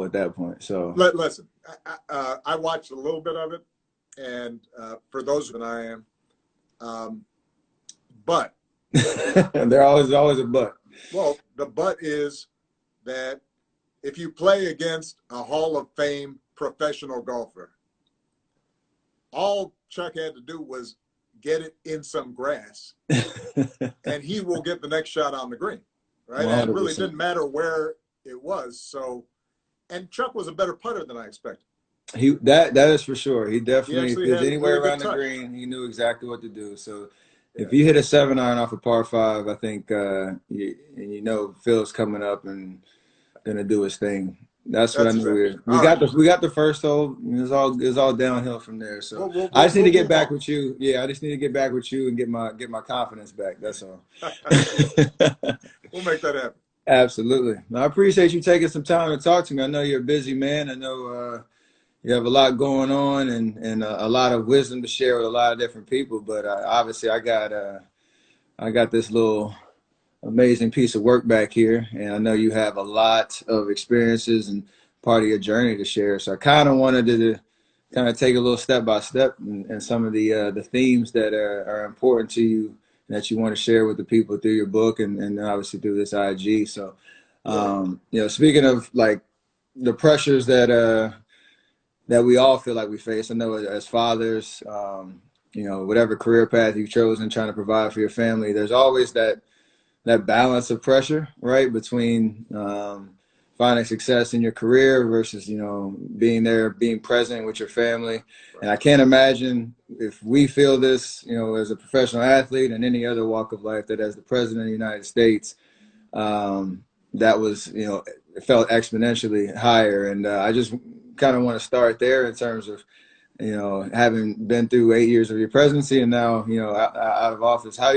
level at that point. So listen, I watched a little bit of it, and for those than I am, but there always a but. Well, the but is that if you play against a Hall of Fame professional golfer, all Chuck had to do was get it in some grass, and he will get the next shot on the green, right? 100%. And it really didn't matter where it was. So, and Chuck was a better putter than I expected. That is for sure. He definitely, if there's anywhere really around the green, he knew exactly what to do. So, if you hit a 7-iron off a par 5, I think Phil's coming up and gonna do his thing. That's what I knew. We got the first hole. It's all downhill from there. So I just need to get back with you. Yeah, I just need to get back with you and get my confidence back. That's all. We'll make that happen. Absolutely. I appreciate you taking some time to talk to me. I know you're a busy man. I know you have a lot going on and a lot of wisdom to share with a lot of different people. But obviously, I got this little amazing piece of work back here, and I know you have a lot of experiences and part of your journey to share. So I kind of wanted to kind of take a little step by step and some of the themes that are important to you that you want to share with the people through your book and obviously through this IG. So, speaking of like the pressures that we all feel like we face, I know as fathers, whatever career path you've chosen, trying to provide for your family, there's always that balance of pressure, right? Between finding success in your career versus, being there, being present with your family. And I can't imagine if we feel this, as a professional athlete and any other walk of life, that as the president of the United States, that was, it felt exponentially higher. And I just kind of want to start there in terms of, having been through 8 years of your presidency and now, out of office, how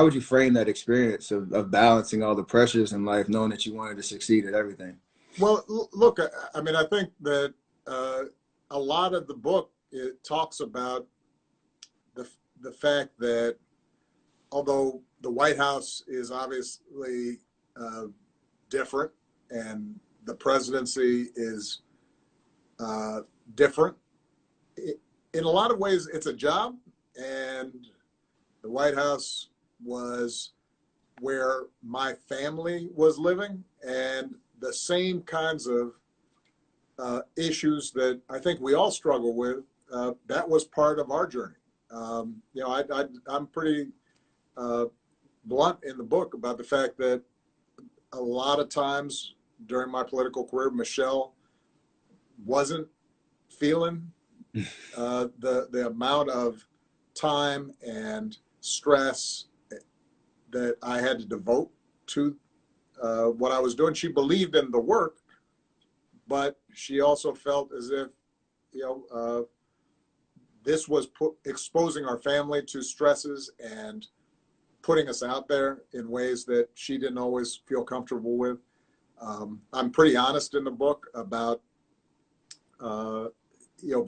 would you frame that experience of balancing all the pressures in life, knowing that you wanted to succeed at everything? Well, look, I mean, I think that a lot of the book, it talks about the fact that although the White House is obviously different and the presidency is different, in a lot of ways it's a job, and the White House was where my family was living, and the same kinds of issues that I think we all struggle with, that was part of our journey. I'm pretty blunt in the book about the fact that a lot of times during my political career, Michelle wasn't feeling the amount of time and stress that I had to devote to what I was doing. She believed in the work, but she also felt as if, this was exposing our family to stresses and putting us out there in ways that she didn't always feel comfortable with. I'm pretty honest in the book about,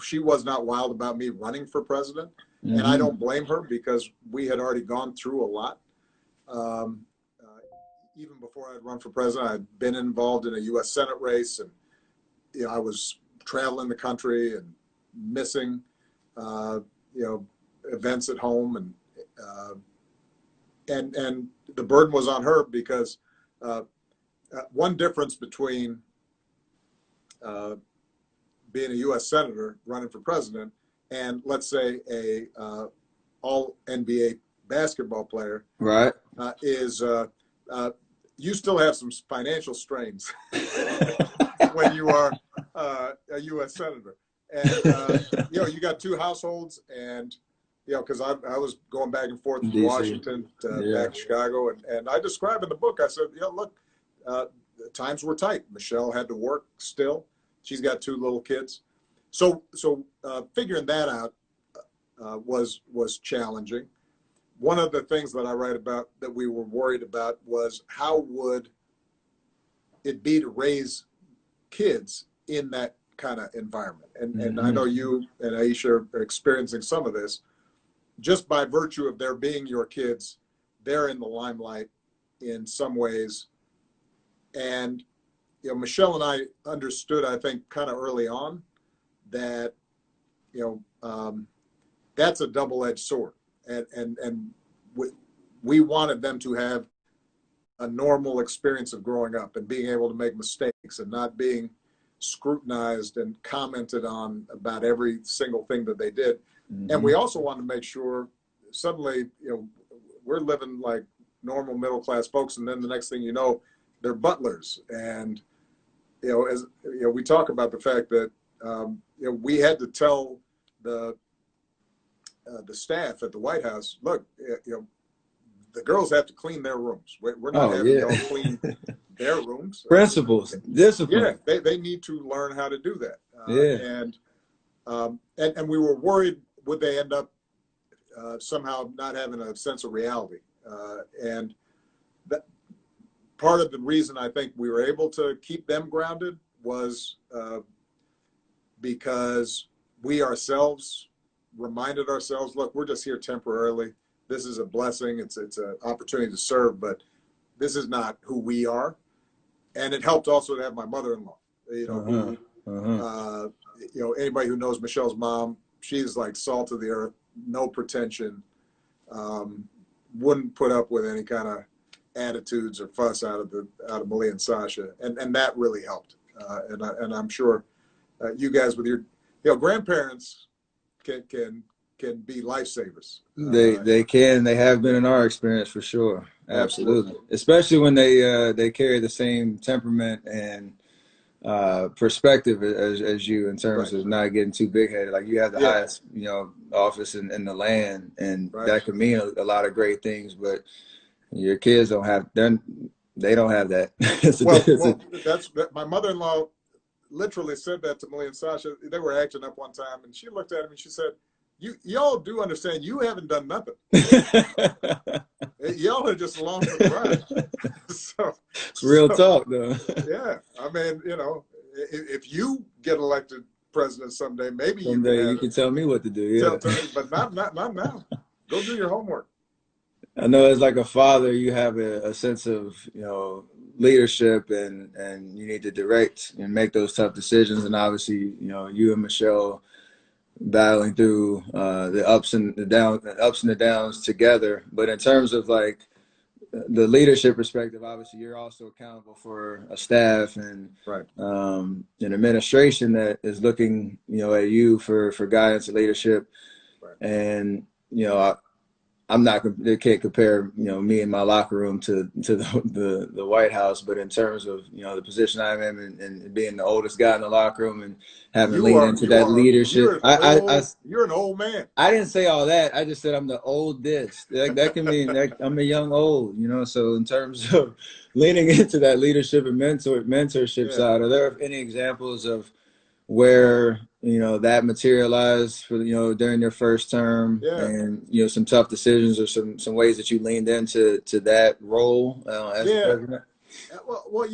she was not wild about me running for president. Mm-hmm. And I don't blame her because we had already gone through a lot. Even before I'd run for president, I'd been involved in a U.S. Senate race, and I was traveling the country and missing, events at home, and the burden was on her because one difference between being a U.S. senator running for president and, let's say, a all NBA basketball player, right, is you still have some financial strains when you are a U.S. senator, and you got two households, and because I was going back and forth from Washington to back to Chicago, and I describe in the book, I said, look, the times were tight. Michelle had to work still. She's got two little kids. So figuring that out was challenging. One of the things that I write about that we were worried about was how would it be to raise kids in that kind of environment. And I know you and Aisha are experiencing some of this. Just by virtue of their being your kids, they're in the limelight in some ways. And Michelle and I understood, I think, kind of early on that, that's a double-edged sword. And we wanted them to have a normal experience of growing up and being able to make mistakes and not being scrutinized and commented on about every single thing that they did. Mm-hmm. And we also wanted to make sure suddenly, we're living like normal middle-class folks. And then the next thing you know, they're butlers. And, as we talk about the fact that, we had to tell the staff at the White House, look, the girls have to clean their rooms. We're not having y'all clean their rooms. Principles, discipline. Yeah, they need to learn how to do that. And we were worried, would they end up somehow not having a sense of reality? And that part of the reason I think we were able to keep them grounded was because we ourselves reminded ourselves, look, we're just here temporarily. This is a blessing. It's an opportunity to serve, but this is not who we are. And it helped also to have my mother-in-law, anybody who knows Michelle's mom, she's like salt of the earth, no pretension, wouldn't put up with any kind of attitudes or fuss out of Malia and Sasha. And that really helped. And I'm sure you guys with your, grandparents can be lifesavers. They can. They have been in our experience for sure. Absolutely. Especially when they carry the same temperament and perspective as you in terms of not getting too big headed. Like you have the highest, office in the land, and that could mean a lot of great things. But your kids don't have. They don't have that. That's my mother-in-law. Literally said that to Malia and Sasha. They were acting up one time, and she looked at him and she said, y'all do understand you haven't done nothing. Y'all are just along for the ride. It's real talk, though. Yeah. I mean, if you get elected president someday, maybe you can tell me what to do. Yeah. But not now. Go do your homework. I know as like a father, you have a sense of, leadership and you need to direct and make those tough decisions. And obviously, you and Michelle battling through the ups and the downs together. But in terms of like the leadership perspective, obviously you're also accountable for a staff and an administration that is looking, at you for guidance and leadership. Right. And, they can't compare, me and my locker room to the White House, but in terms of, the position I'm in and being the oldest guy in the locker room and having lead into that leadership. You're an old man. I didn't say all that. I just said I'm the oldest. That can mean I'm a young old, so in terms of leaning into that leadership and mentorship side, are there any examples of where that materialized for during your first term and some tough decisions or some ways that you leaned into that role as president? Well,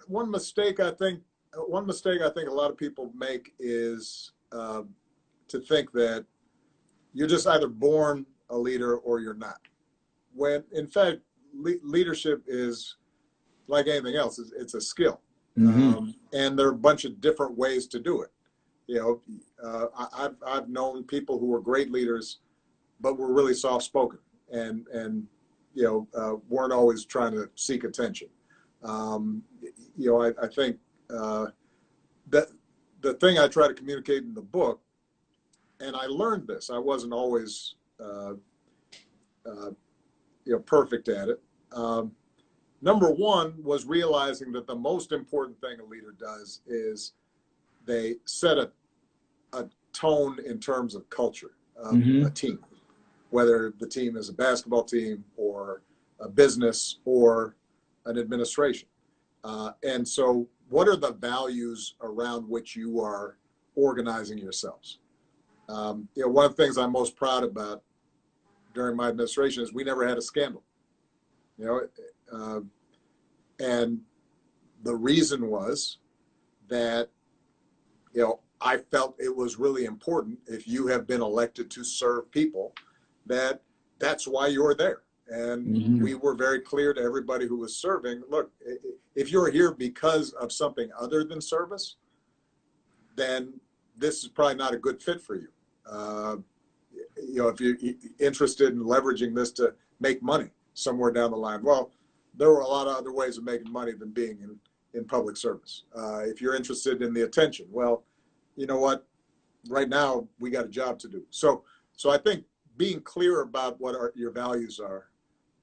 one mistake I think a lot of people make is to think that you're just either born a leader or you're not, when in fact leadership is like anything else. It's a skill. Mm-hmm. And there are a bunch of different ways to do it. I've known people who were great leaders, but were really soft-spoken and weren't always trying to seek attention. I think that the thing I try to communicate in the book, and I learned this, I wasn't always perfect at it. Number one was realizing that the most important thing a leader does is they set a tone in terms of culture of a team, whether the team is a basketball team or a business or an administration. And so what are the values around which you are organizing yourselves? One of the things I'm most proud about during my administration is we never had a scandal. And the reason was that, I felt it was really important, if you have been elected to serve people, that's why you're there. And Mm-hmm. we were very clear to everybody who was serving, look, if you're here because of something other than service, then this is probably not a good fit for you. If you're interested in leveraging this to make money somewhere down the line, well, there were a lot of other ways of making money than being in public service. If you're interested in the attention, well, you know what? Right now, we got a job to do. So I think being clear about what your values are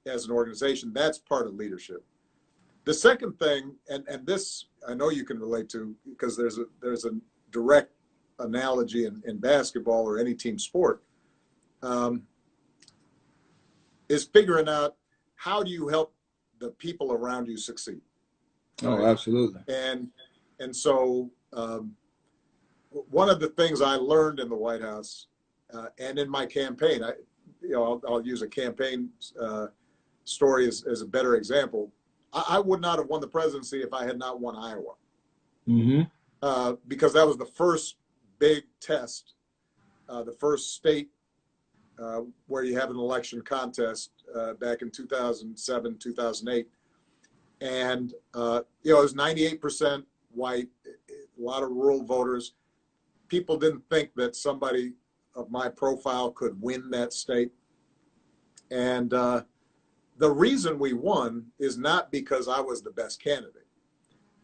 as an organization, that's part of leadership. The second thing, and this I know you can relate to because there's a direct analogy in basketball or any team sport, is figuring out how do you help the people around you succeed. Oh, absolutely. And so one of the things I learned in the White House and in my campaign, I'll use a campaign story as a better example. I would not have won the presidency if I had not won Iowa. Mm-hmm. Because that was the first big test, the first state where you have an election contest back in 2007, 2008. And, it was 98% white, a lot of rural voters. People didn't think that somebody of my profile could win that state. And the reason we won is not because I was the best candidate.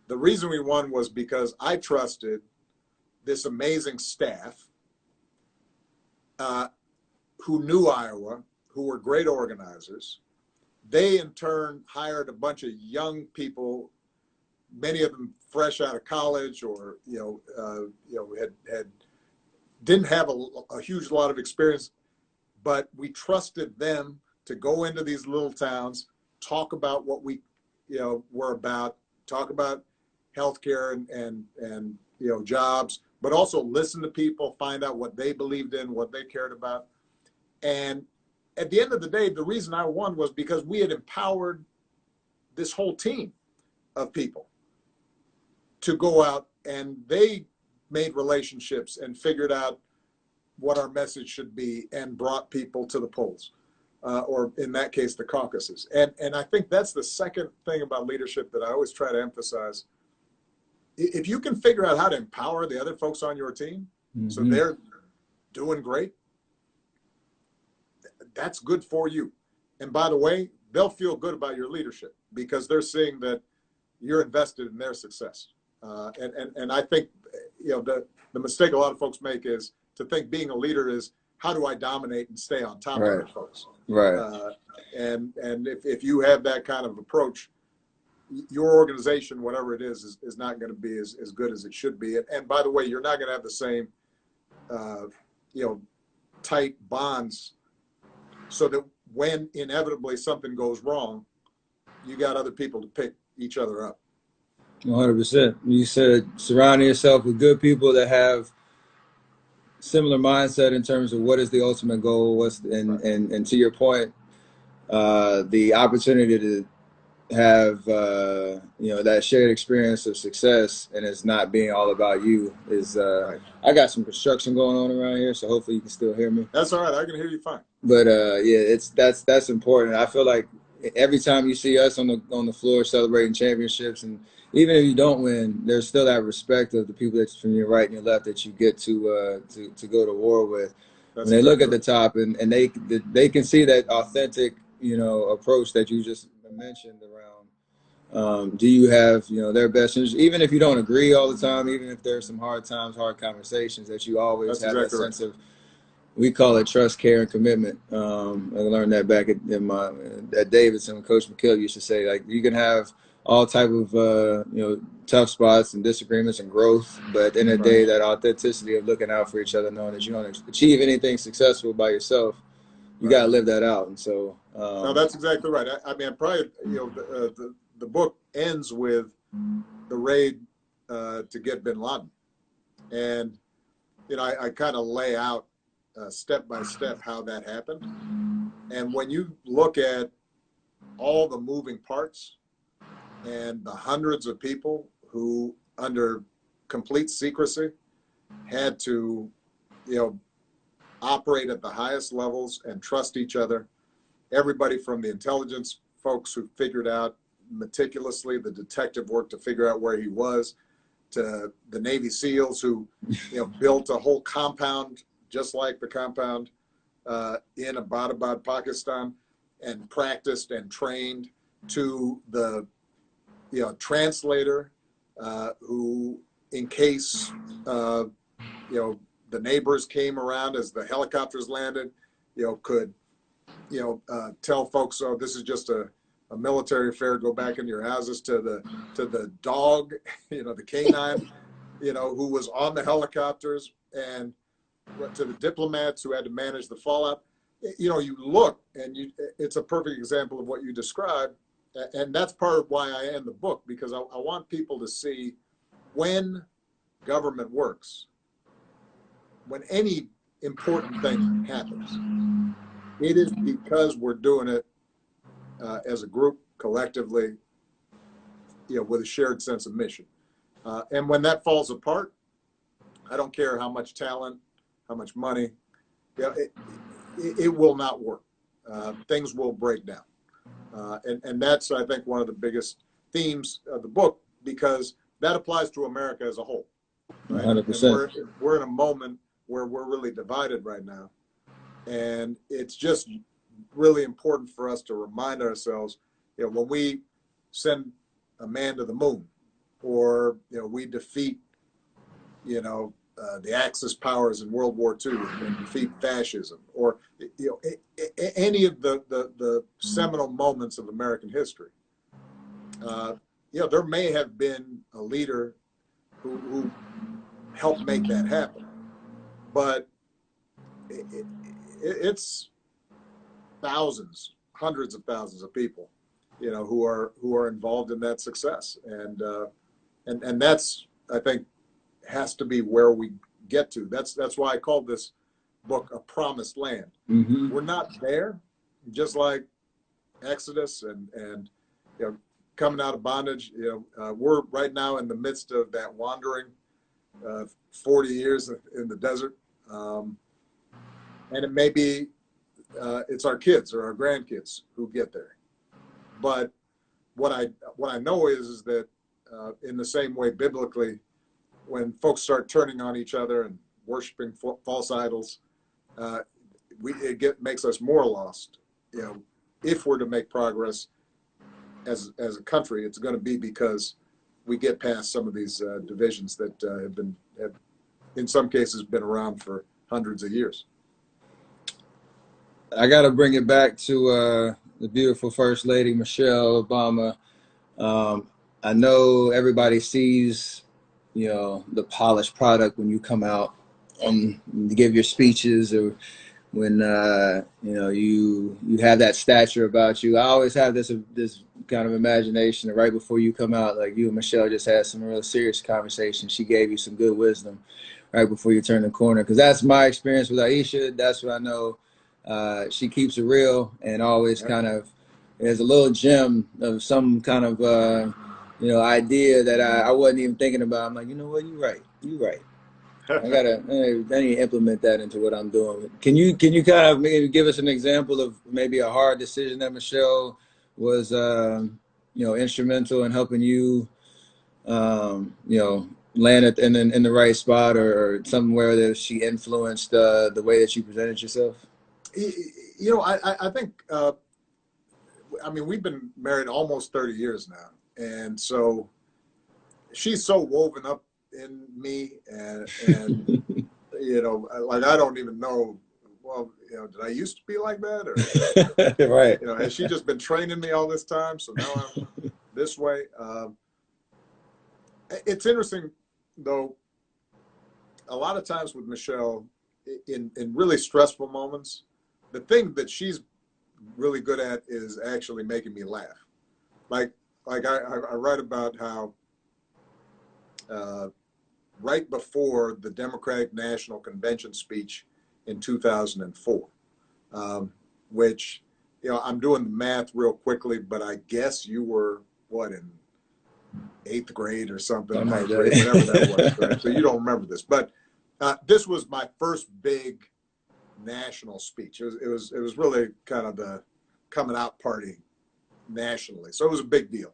The reason we won was because I trusted this amazing staff who knew Iowa, who were great organizers. They in turn hired a bunch of young people, many of them fresh out of college or had didn't have a huge lot of experience, but we trusted them to go into these little towns, talk about what we were about, talk about healthcare and jobs, but also listen to people, find out what they believed in, what they cared about. And at the end of the day, the reason I won was because we had empowered this whole team of people to go out, and they made relationships and figured out what our message should be and brought people to the polls, or in that case, the caucuses. And I think that's the second thing about leadership that I always try to emphasize. If you can figure out how to empower the other folks on your team, mm-hmm. so they're doing great, that's good for you. And by the way, they'll feel good about your leadership because they're seeing that you're invested in their success. And I think, the mistake a lot of folks make is to think being a leader is how do I dominate and stay on top right. of those folks. Right. And if you have that kind of approach, your organization, whatever it is not going to be as good as it should be. And by the way, you're not going to have the same, tight bonds so that when inevitably something goes wrong, you got other people to pick each other up. 100%. You said surrounding yourself with good people that have similar mindset in terms of what is the ultimate goal, and to your point, the opportunity to have that shared experience of success, and it's not being all about you is right. I got some construction going on around here, so hopefully you can still hear me. That's all right. I can hear you fine. But that's important. I feel like every time you see us on the floor celebrating championships, and even if you don't win, there's still that respect of the people that's from your right and your left that you get to go to war with. That's when they look at the top and they can see that authentic approach that you just mentioned around. Do you have their best interest, even if you don't agree all the time, even if there's some hard times, hard conversations, that you always have that sense of, we call it trust, care, and commitment. I learned that back at Davidson when Coach McKill used to say, like, you can have all type of tough spots and disagreements and growth, but at the end of the day, that authenticity of looking out for each other, knowing that you don't achieve anything successful by yourself, you got to live that out. And so no, that's exactly right. I mean, probably the book ends with the raid to get bin Laden, and I kind of lay out step by step how that happened. And when you look at all the moving parts and the hundreds of people who, under complete secrecy, had to operate at the highest levels and trust each other everybody from the intelligence folks who figured out meticulously the detective work to figure out where he was, to the Navy SEALs who, built a whole compound just like the compound in Abbottabad, Pakistan, and practiced and trained, to the translator who, in case the neighbors came around as the helicopters landed, could tell folks, oh, this is just a military affair, go back into your houses, to the dog, the canine, who was on the helicopters, and to the diplomats who had to manage the fallout. You look, and it's a perfect example of what you described. And that's part of why I end the book, because I want people to see, when government works, when any important thing happens, it is because we're doing it as a group, collectively, with a shared sense of mission. And when that falls apart, I don't care how much talent, how much money, it will not work. Things will break down. And that's, I think, one of the biggest themes of the book, because that applies to America as a whole. Right? 100%. And we're in a moment where we're really divided right now. And it's just really important for us to remind ourselves, when we send a man to the moon, or, we defeat, the Axis powers in World War II and defeat fascism, or, any of the seminal moments of American history. There may have been a leader who helped make that happen, but it's thousands, hundreds of thousands of people, who are involved in that success, and that's, I think, has to be where we get to. That's why I called this book A Promised Land. Mm-hmm. We're not there, just like Exodus and coming out of bondage. We're right now in the midst of that wandering, 40 years in the desert, and it may be it's our kids or our grandkids who get there. But what I know is that in the same way, biblically, when folks start turning on each other and worshiping false idols, it makes us more lost. If we're to make progress as a country, it's going to be because we get past some of these divisions that have in some cases been around for hundreds of years. I got to bring it back to the beautiful First Lady, Michelle Obama. I know everybody sees, the polished product when you come out and give your speeches, or when, you have that stature about you. I always have this kind of imagination that right before you come out, like you and Michelle just had some real serious conversation. She gave you some good wisdom right before you turn the corner. Because that's my experience with Aisha. That's what I know. She keeps it real, and always kind of, there's a little gem of some kind of, idea that I wasn't even thinking about. I'm like, you know what, you're right. I need to implement that into what I'm doing. Can you kind of maybe give us an example of maybe a hard decision that Michelle was, instrumental in helping you, land it in the right spot, or somewhere that she influenced the way that you presented yourself? I think, we've been married almost 30 years now. And so she's so woven up in me, and like, I don't even know, well, did I used to be like that? Or, right. Has she just been training me all this time? So now I'm this way. It's interesting, though, a lot of times with Michelle, in really stressful moments, the thing that she's really good at is actually making me laugh. Like I write about how right before the Democratic National Convention speech in 2004, which, I'm doing the math real quickly, but I guess you were, in 8th grade or something, 9th grade, whatever that was, right? So you don't remember this. But this was my first big national speech. It was really kind of the coming out party nationally. So it was a big deal.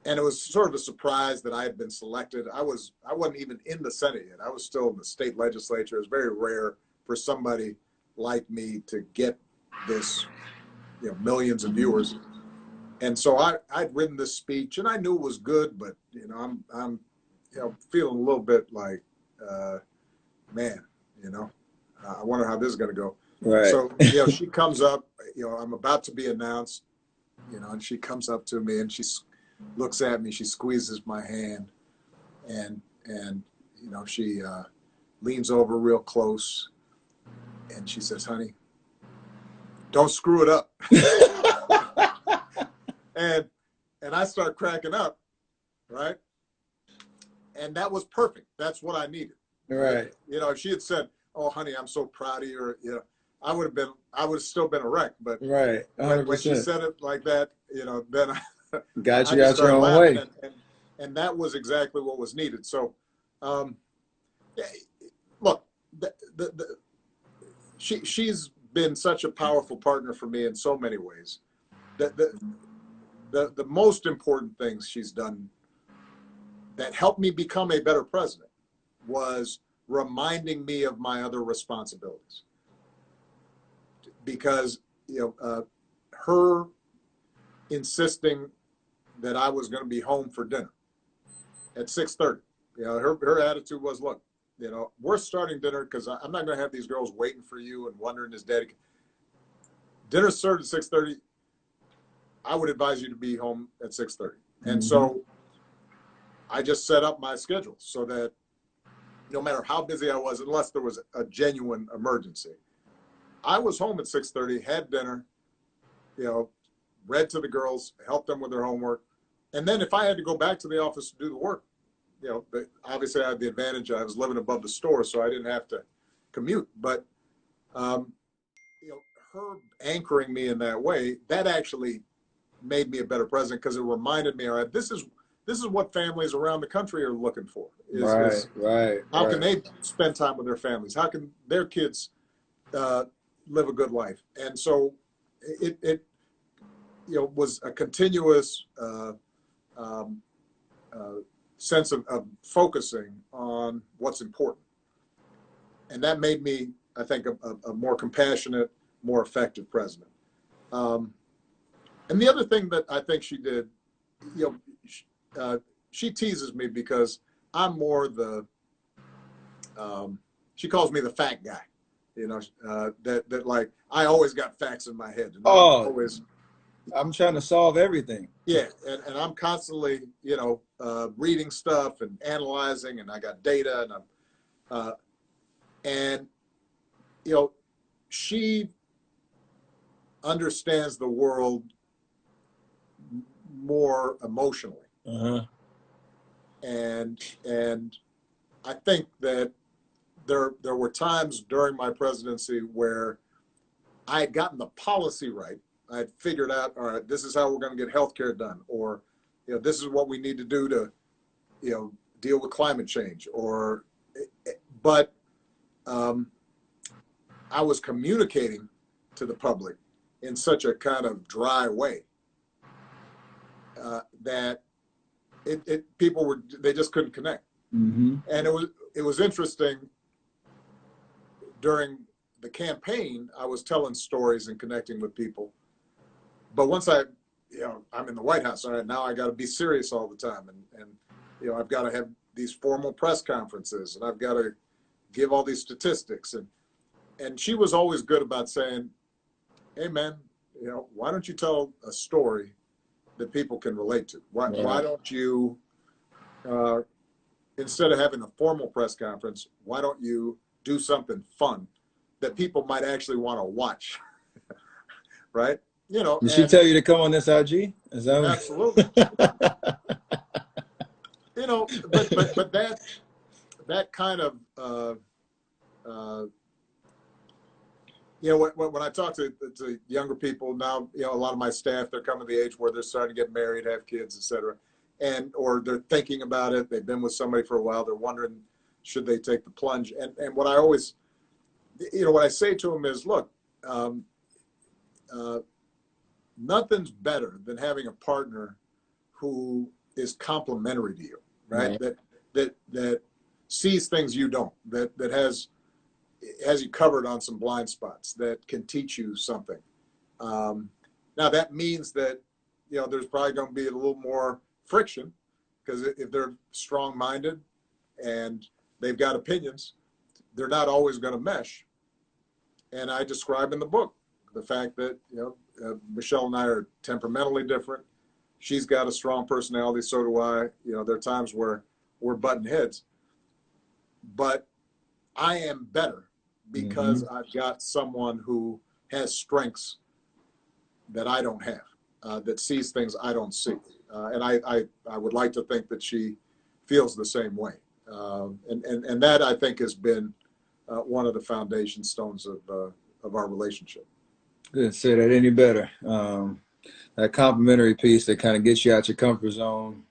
And it was sort of a surprise that I had been selected. I wasn't even in the Senate yet. I was still in the state legislature. It was very rare for somebody like me to get this, millions of viewers. And so I'd written this speech, and I knew it was good, but I'm feeling a little bit like, man, I wonder how this is going to go. Right. So she comes up. I'm about to be announced. And she comes up to me and she looks at me. She squeezes my hand, and she leans over real close, and she says, "Honey, don't screw it up." And I start cracking up, right? And that was perfect. That's what I needed. Right. If she had said, "Oh, honey, I'm so proud of you," I would have still been a wreck. But right, 100%. When she said it like that, then got you out your own way. And that was exactly what was needed. So, look, she's been such a powerful partner for me in so many ways. The most important things she's done that helped me become a better president was reminding me of my other responsibilities. Because her insisting that I was going to be home for dinner at 6:30. Her attitude was, look, we're starting dinner because I'm not going to have these girls waiting for you and wondering is Daddy. Dinner's served at 6:30. I would advise you to be home at 6:30. And so I just set up my schedule so that no matter how busy I was, unless there was a genuine emergency, I was home at 6:30, had dinner, read to the girls, helped them with their homework. And then if I had to go back to the office to do the work, obviously I had the advantage. I was living above the store, so I didn't have to commute. But, her anchoring me in that way, that actually made me a better president because it reminded me, all right, this is what families around the country are looking for. Right. How can they spend time with their families? How can their kids live a good life? And so it was a continuous sense of focusing on what's important. And that made me, I think, a more compassionate, more effective president. And the other thing that I think she did, she teases me because I'm more she calls me the fact guy, that like I always got facts in my head. And I'm trying to solve everything. Yeah, and I'm constantly, reading stuff and analyzing, and I got data, and she understands the world more emotionally. And I think that there were times during my presidency where I had gotten the policy right. I had figured out, all right, this is how we're going to get healthcare done, or this is what we need to do to deal with climate change, but I was communicating to the public in such a kind of dry way that people they just couldn't connect. And it was interesting. During the campaign, I was telling stories and connecting with people, but once I'm in the White House, all right, now I got to be serious all the time, and I've got to have these formal press conferences, and I've got to give all these statistics, and she was always good about saying, hey man, why don't you tell a story that people can relate to? Why don't you, instead of having a formal press conference, why don't you do something fun that people might actually want to watch? Right? Did she tell you to come on this IG? Is that absolutely. But that kind of when I talk to younger people now, a lot of my staff, they're coming to the age where they're starting to get married, have kids, et cetera, or they're thinking about it. They've been with somebody for a while. They're wondering, should they take the plunge? And what I always, what I say to them is, look, uh, nothing's better than having a partner who is complementary to you, right? Right. That sees things you don't, that has you covered on some blind spots, that can teach you something. Now that means that, you know, there's probably going to be a little more friction, because if they're strong-minded and they've got opinions, they're not always going to mesh. And I describe in the book the fact that, you know, Michelle and I are temperamentally different. She's got a strong personality, so do I. You know, there are times where we're butting heads, but I am better because I've got someone who has strengths that I don't have, that sees things I don't see. And I would like to think that she feels the same way. And that, I think, has been one of the foundation stones of our relationship. Couldn't say that any better. That complimentary piece that kind of gets you out your comfort zone.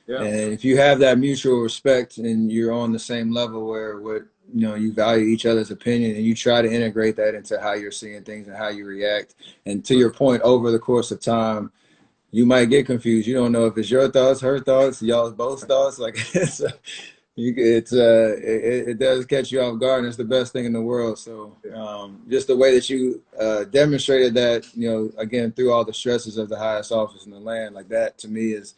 Yeah. And if you have that mutual respect and you're on the same level where what you know you value each other's opinion and you try to integrate that into how you're seeing things and how you react. And to your point, over the course of time, you might get confused. You don't know if it's your thoughts, her thoughts, y'all both thoughts. Like it does catch you off guard, and it's the best thing in the world. So just the way that you demonstrated that, you know, again through all the stresses of the highest office in the land, like that to me is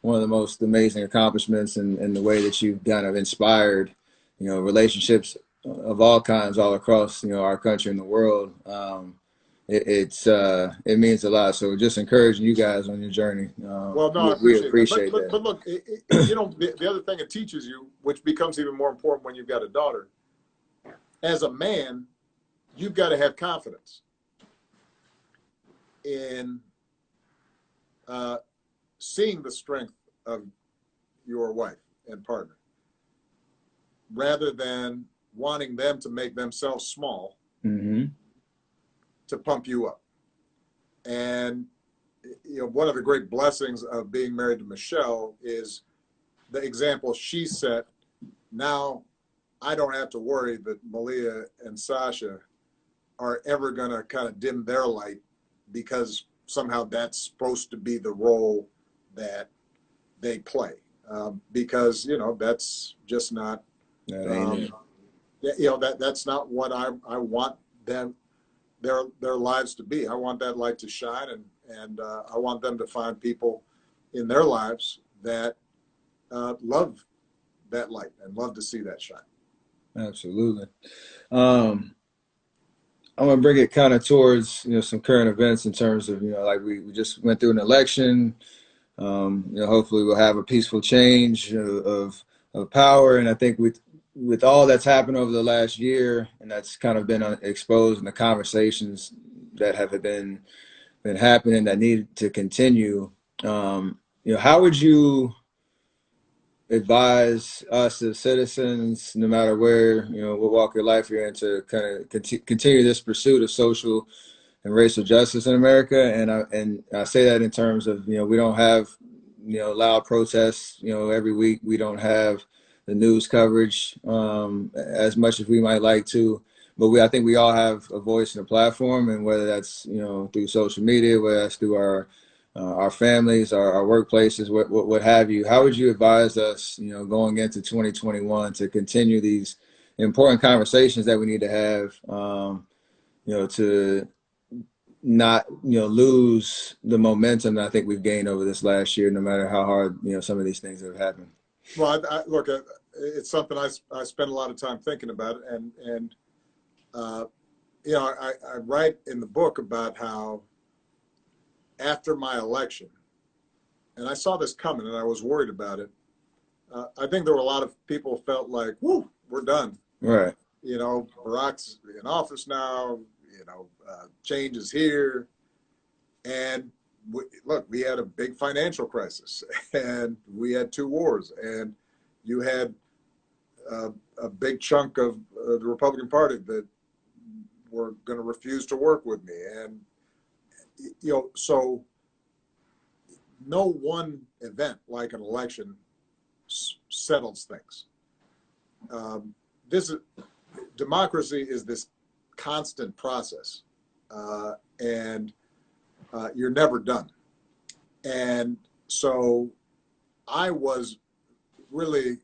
one of the most amazing accomplishments, and the way that you've kind of inspired, you know, relationships of all kinds all across, you know, our country and the world. It means a lot. So just encouraging you guys on your journey. Well, no, I We appreciate appreciate that. that. But look, you know, the other thing it teaches you, which becomes even more important when you've got a daughter, as a man, you've got to have confidence in seeing the strength of your wife and partner, rather than wanting them to make themselves small to pump you up. And, you know, one of the great blessings of being married to Michelle is the example she set. Now I don't have to worry that Malia and Sasha are ever going to kind of dim their light, because somehow that's supposed to be the role that they play. Because, you know, that's just not, you know, that's not what I want them, their lives to be. I want that light to shine, and I want them to find people in their lives that love that light and love to see that shine. Absolutely. I'm gonna bring it kind of towards, you know, some current events in terms of, you know, like we just went through an election. You know, hopefully we'll have a peaceful change of power, and I think with all that's happened over the last year, and that's kind of been exposed in the conversations that have been happening that need to continue. You know, how would you advise us as citizens, no matter where, you know, what walk of life you're in, to kind of continue this pursuit of social and racial justice in America? And I say that in terms of, you know, we don't have, you know, loud protests, you know, every week. We don't have the news coverage as much as we might like to, but I think we all have a voice and a platform, and whether that's, you know, through social media, whether that's through our families, our workplaces, what have you. How would you advise us, you know, going into 2021 to continue these important conversations that we need to have, you know, to not, you know, lose the momentum that I think we've gained over this last year, no matter how hard, you know, some of these things have happened? Well, look, it's something I spend a lot of time thinking about, and you know, I write in the book about how after my election, and I saw this coming and I was worried about it, I think there were a lot of people who felt like, whoo, we're done. Right. You know, Barack's in office now, you know, change is here. And look, we had a big financial crisis, and we had 2 wars, and you had a big chunk of the Republican Party that were going to refuse to work with me. And, you know, so no one event like an election settles things. Democracy is this constant process, and you're never done. And so I was really,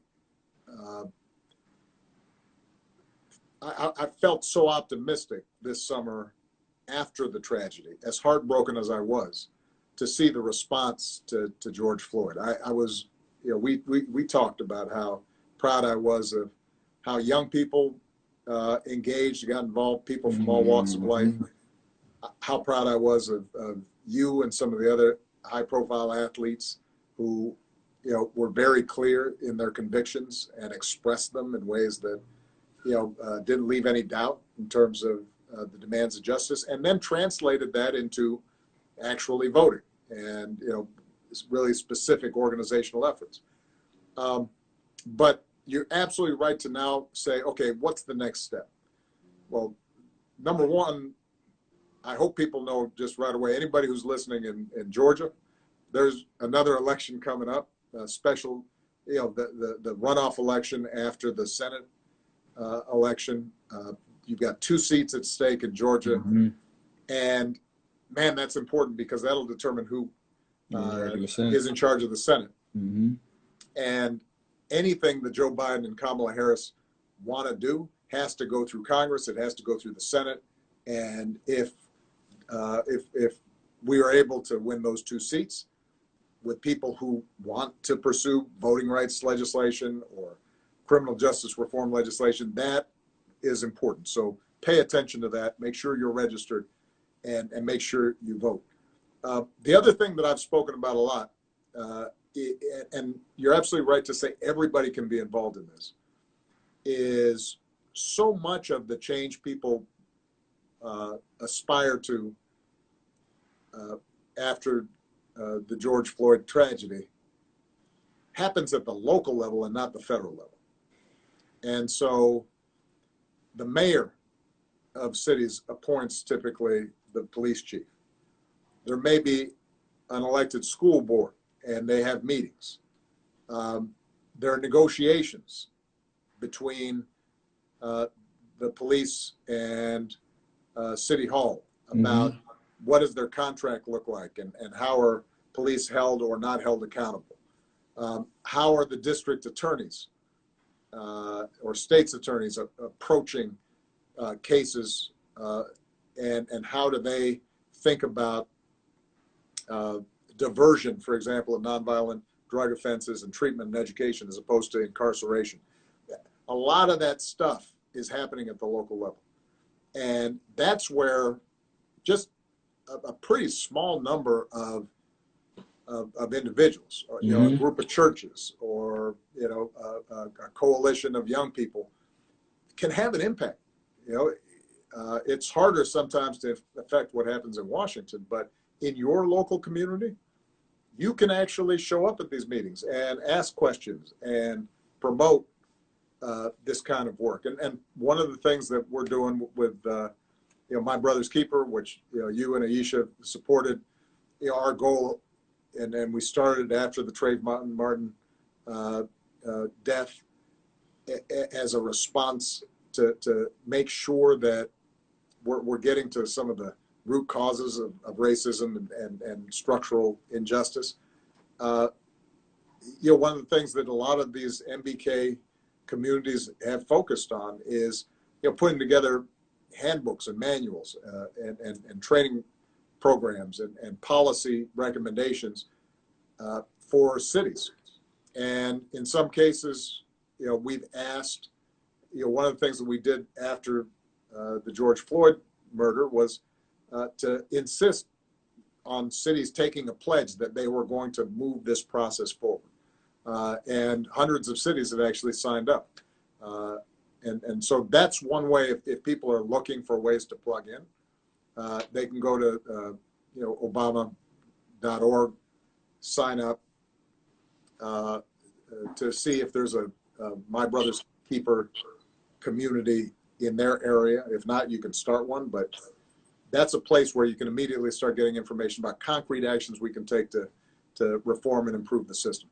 I felt so optimistic this summer after the tragedy, as heartbroken as I was, to see the response to George Floyd. I was, we talked about how proud I was of how young people engaged, got involved, people from all walks of life. How proud I was of you and some of the other high-profile athletes who, were very clear in their convictions and expressed them in ways that, didn't leave any doubt in terms of the demands of justice, and then translated that into actually voting and, really specific organizational efforts. But you're absolutely right to now say, okay, what's the next step? Well, number one, I hope people know just right away, anybody who's listening in Georgia, there's another election coming up, a special, the runoff election after the Senate election. You've got 2 seats at stake in Georgia. And man, that's important because that'll determine who is in charge of the Senate. And anything that Joe Biden and Kamala Harris want to do has to go through Congress. It has to go through the Senate. And if we are able to win those 2 seats with people who want to pursue voting rights legislation or criminal justice reform legislation, that is important. So pay attention to that. Make sure you're registered and make sure you vote. The other thing that I've spoken about a lot, and you're absolutely right to say everybody can be involved in this, is so much of the change people aspire to after the George Floyd tragedy happens at the local level and not the federal level. And so the mayor of cities appoints typically the police chief. There may be an elected school board and they have meetings. There are negotiations between the police and City Hall about what does their contract look like and how are police held or not held accountable. How are the district attorneys or state's attorneys approaching cases and how do they think about diversion, for example, of nonviolent drug offenses and treatment and education as opposed to incarceration. A lot of that stuff is happening at the local level. And that's where just a pretty small number of individuals, or, a group of churches or, a coalition of young people can have an impact. It's harder sometimes to affect what happens in Washington, but in your local community, you can actually show up at these meetings and ask questions and promote this kind of work. And one of the things that we're doing with, My Brother's Keeper, which, you and Aisha supported, our goal, and we started after the Trayvon Martin death as a response to make sure that we're getting to some of the root causes of racism and structural injustice. One of the things that a lot of these MBK communities have focused on is, putting together handbooks and manuals and training programs and policy recommendations for cities. And in some cases, we've asked, one of the things that we did after the George Floyd murder was to insist on cities taking a pledge that they were going to move this process forward. And hundreds of cities have actually signed up. And so that's one way, if people are looking for ways to plug in, they can go to, Obama.org, sign up to see if there's a My Brother's Keeper community in their area. If not, you can start one, but that's a place where you can immediately start getting information about concrete actions we can take to reform and improve the system.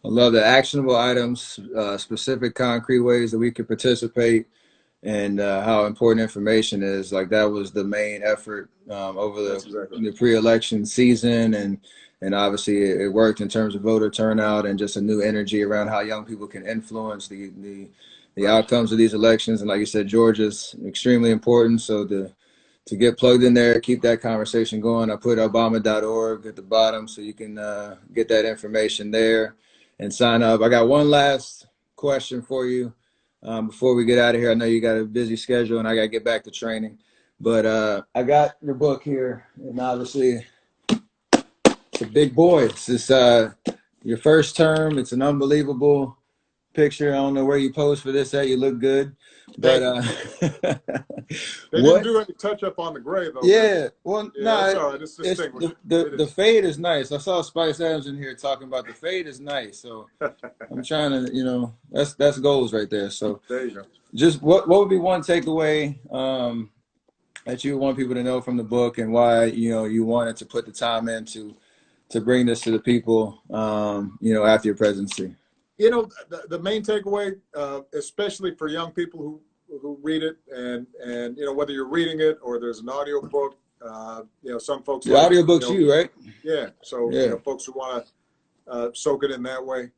I love the actionable items, specific concrete ways that we can participate. and how important information is. Like that was the main effort over That's exactly right. the pre-election season, and obviously it worked in terms of voter turnout and just a new energy around how young people can influence the Right. outcomes of these elections. And like you said, Georgia's extremely important. So to get plugged in there, keep that conversation going. I put Obama.org at the bottom so you can get that information there and sign up. I got one last question for you before we get out of here. I know you got a busy schedule and I got to get back to training. But I got your book here, and obviously it's a big boy. It's this, your first term. It's an unbelievable picture. I don't know where you posed for this at. You look good. But Thank you. They didn't what do any touch up on the gray though, yeah, well, yeah, it's no, all right. It's it's distinguished. It the is. fade is nice. I saw Spice Adams in here talking about the fade is nice. So I'm trying to, that's goals right there. So There you go. just what would be one takeaway that you want people to know from the book, and why you wanted to put the time in to bring this to the people, after your presidency. The main takeaway, especially for young people who read it, and whether you're reading it or there's an audio book, some folks The audiobook's you, right? yeah. So Yeah. folks who want to soak it in that way.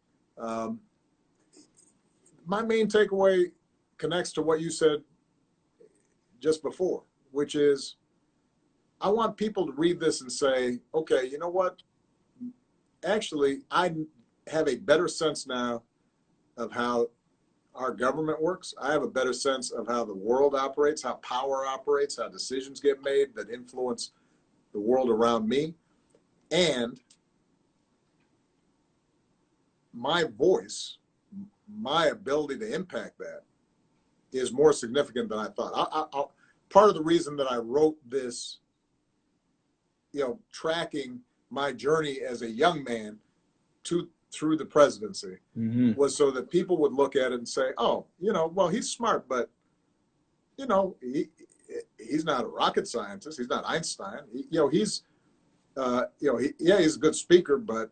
My main takeaway connects to what you said just before, which is I want people to read this and say, okay, you know what? Actually, I have a better sense now of how our government works. I have a better sense of how the world operates, how power operates, how decisions get made that influence the world around me. And my voice, my ability to impact that is more significant than I thought. Part of the reason that I wrote this, tracking my journey as a young man through the presidency, was so that people would look at it and say, oh, well, he's smart, but, he's not a rocket scientist. He's not Einstein. He's a good speaker, but,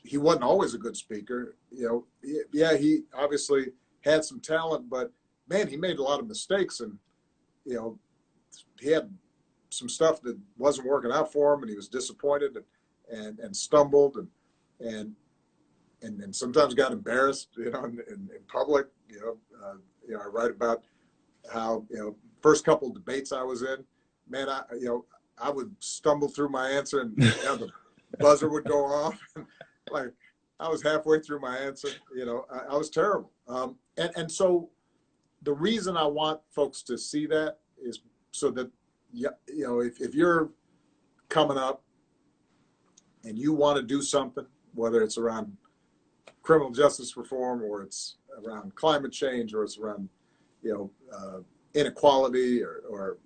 he wasn't always a good speaker. He obviously had some talent, but man, he made a lot of mistakes, and, he had some stuff that wasn't working out for him, and he was disappointed and stumbled and sometimes got embarrassed, in public. I write about how, first couple of debates I was in, man, I would stumble through my answer, and the buzzer would go off. Like I was halfway through my answer, I was terrible. And so the reason I want folks to see that is so that, if you're coming up and you want to do something, whether it's around criminal justice reform, or it's around climate change, or it's around, inequality, or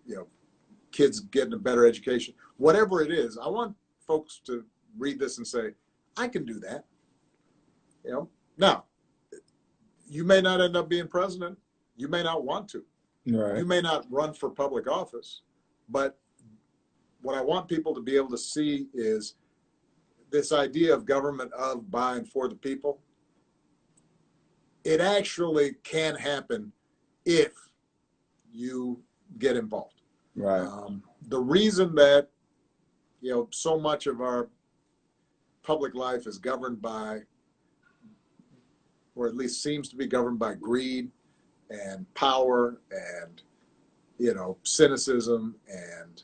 kids getting a better education, whatever it is, I want folks to read this and say, I can do that. Now, you may not end up being president. You may not want to. Right. You may not run for public office. But what I want people to be able to see is this idea of government of, by, and for the people. It actually can happen if you get involved. Right. The reason that, so much of our public life is governed by, or at least seems to be governed by, greed and power and, cynicism and,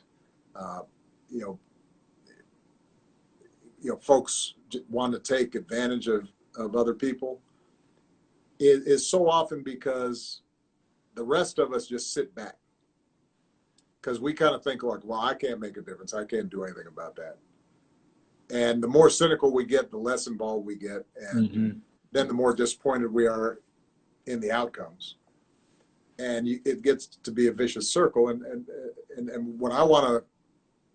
folks want to take advantage of other people, is so often because the rest of us just sit back. Because we kind of think like, well, I can't make a difference. I can't do anything about that. And the more cynical we get, the less involved we get. And then the more disappointed we are in the outcomes. And it gets to be a vicious circle. And what I want to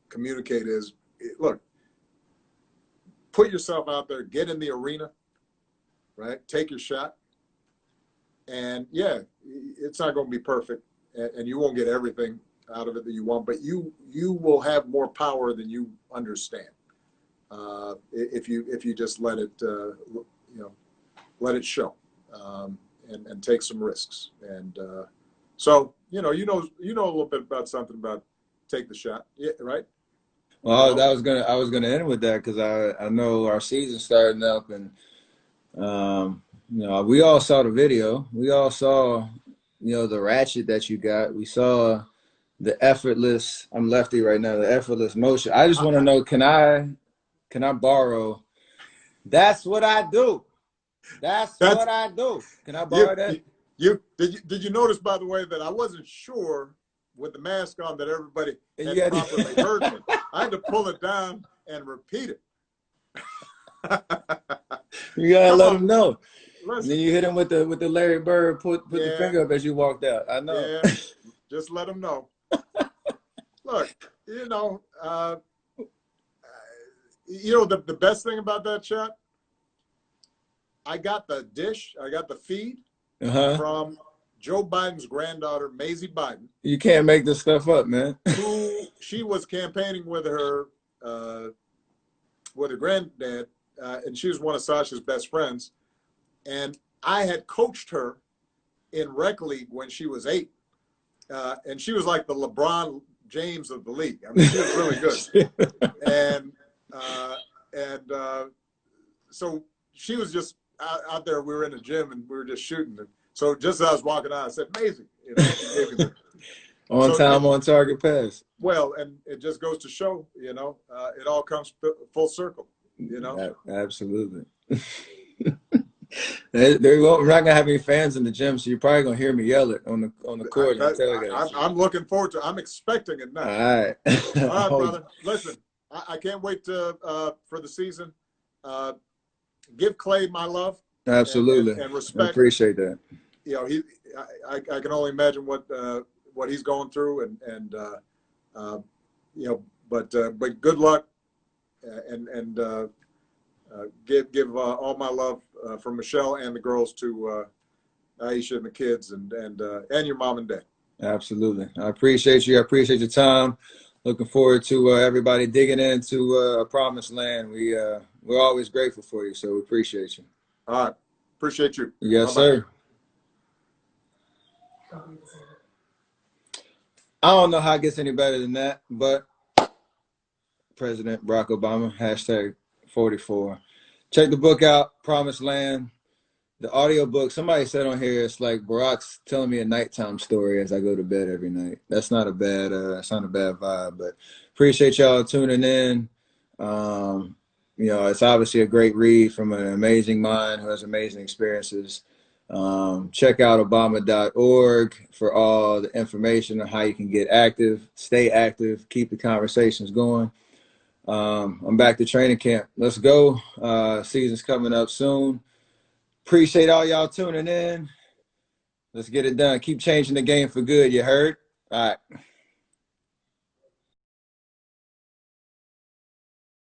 communicate is, look, put yourself out there, get in the arena, right? Take your shot. And yeah, it's not going to be perfect, and you won't get everything out of it that you want, but you will have more power than you understand if you just let it let it show, and take some risks. And So, you know a little bit about something about take the shot. Yeah, right? You Well, know? I was gonna end with that because I know our season's starting up, and we all saw the video. We all saw, the ratchet that you got. We saw the effortless. I'm lefty right now. The effortless motion. I just want to know, can I borrow? That's what I do. That's That's what I do. Can I you, borrow that? did you notice, by the way, that I wasn't sure with the mask on that everybody And you had had properly heard me. I had to pull it down and repeat it. you gotta Come let on, them know. And listen. then you hit him with the Larry Bird put the Yeah, finger up as you walked out. I know. yeah. Just let them know. Look, the best thing about that chat, I got the feed Uh-huh. from Joe Biden's granddaughter, Maisie Biden, You can't make this stuff up, man. who she was campaigning with her granddad, and she was one of Sasha's best friends. And I had coached her in rec league when she was 8, and she was like the LeBron James of the league. I mean, she was really good. And so she was just out there. We were in the gym and we were just shooting. So just as I was walking out, I said, "Amazing!" She gave me On time, on target pass. well, and it just goes to show, it all comes full circle. Absolutely. We're not gonna have any fans in the gym, so you're probably gonna hear me yell it on the court and tailgate. I'm looking forward to. I'm expecting it now. All right. All right, brother. Listen, I can't wait for the season. Give Clay my love. Absolutely. And respect. I appreciate that. I can only imagine what he's going through, but good luck, and give all my love from Michelle and the girls to Aisha and the kids, and your mom and dad. Absolutely. I appreciate you. I appreciate your time. Looking forward to everybody digging into a promised land. We're always grateful for you, so we appreciate you. All right. Appreciate you. Yes, Bye-bye. sir. I don't know how it gets any better than that, but President Barack Obama, #44. Check the book out, Promised Land. The audiobook, somebody said on here, it's like Barack's telling me a nighttime story as I go to bed every night. That's not a bad vibe, but appreciate y'all tuning in. It's obviously a great read from an amazing mind who has amazing experiences. Check out Obama.org for all the information on how you can get active, stay active, keep the conversations going. I'm back to training camp. Let's go. Season's coming up soon. Appreciate all y'all tuning in. Let's get it done. Keep changing the game for good. You heard? All right.